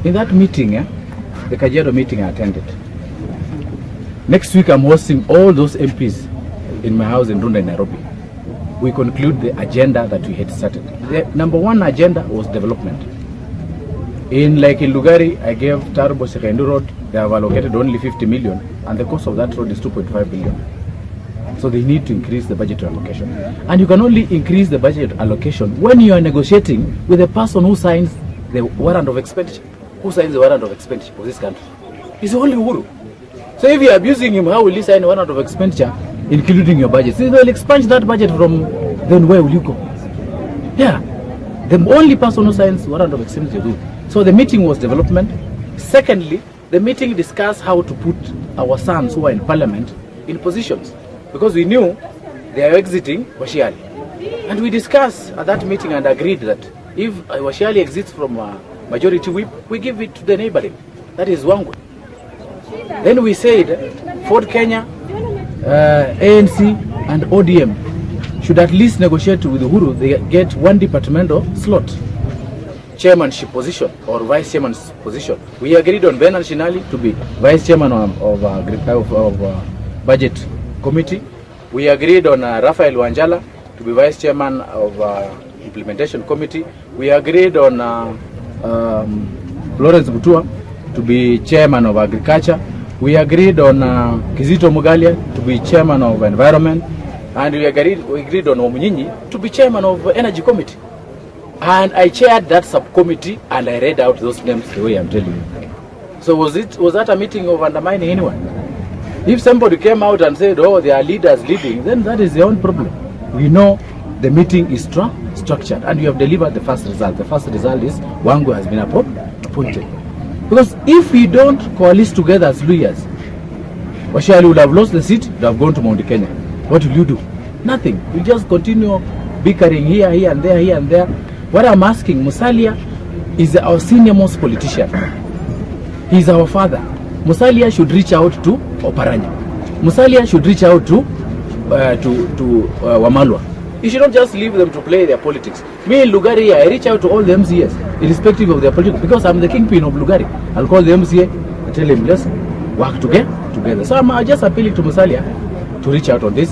In that meeting, the Kajiado meeting I attended. Next week I'm hosting all those MPs in my house in Runda in Nairobi. We conclude the agenda that we had started. The number one agenda was development. In Lugari, I gave Tarbo Sekendu Road, they have allocated only 50 million and the cost of that road is 2.5 billion. So they need to increase the budget allocation. And you can only increase the budget allocation when you are negotiating with the person who signs the warrant of expenditure. Who signs the warrant of expenditure for this country? It's only Uhuru. So if you are abusing him, how will he sign a warrant of expenditure including your budget? So they'll expunge that budget from, then where will you go? Yeah. The only person who signs warrant of expenditure will. So the meeting was development. Secondly, the meeting discussed how to put our sons who are in parliament in positions. Because we knew they are exiting Washiali. And we discussed at that meeting and agreed that if Washiali exits from majority whip, we give it to the neighboring. That is Wangwe. Then we said Ford Kenya, ANC and ODM should at least negotiate with Uhuru. They get one departmental slot, chairmanship position or vice chairman's position. We agreed on Ben Shinali to be vice chairman of budget committee. We agreed on Rafael Wanjala to be vice chairman of implementation committee. We agreed on Lawrence Butua to be chairman of agriculture. We agreed on Kizito Mugalia to be chairman of environment. And we agreed on Omunyinyi to be chairman of energy committee. And I chaired that subcommittee and I read out those names the way I'm telling you. So was that a meeting of undermining anyone? If somebody came out and said, oh, there are leaders leading, then that is their own problem. We know the meeting is structured and we have delivered the first result. The first result is Wangwe has been appointed. Because if we don't coalesce together as Luhyas, Washiali would have lost the seat, would have gone to Mount Kenya. What will you do? Nothing. You just continue bickering here and there. What I'm asking, Musalia is our senior most politician. He's our father. Musalia should reach out to Oparanya. Musalia should reach out to Wamalwa. You should not just leave them to play their politics. Me in Lugari, I reach out to all the MCAs, irrespective of their politics, because I'm the kingpin of Lugari. I'll call the MCA and tell him, let's work together. So I'm just appealing to Musalia to reach out on this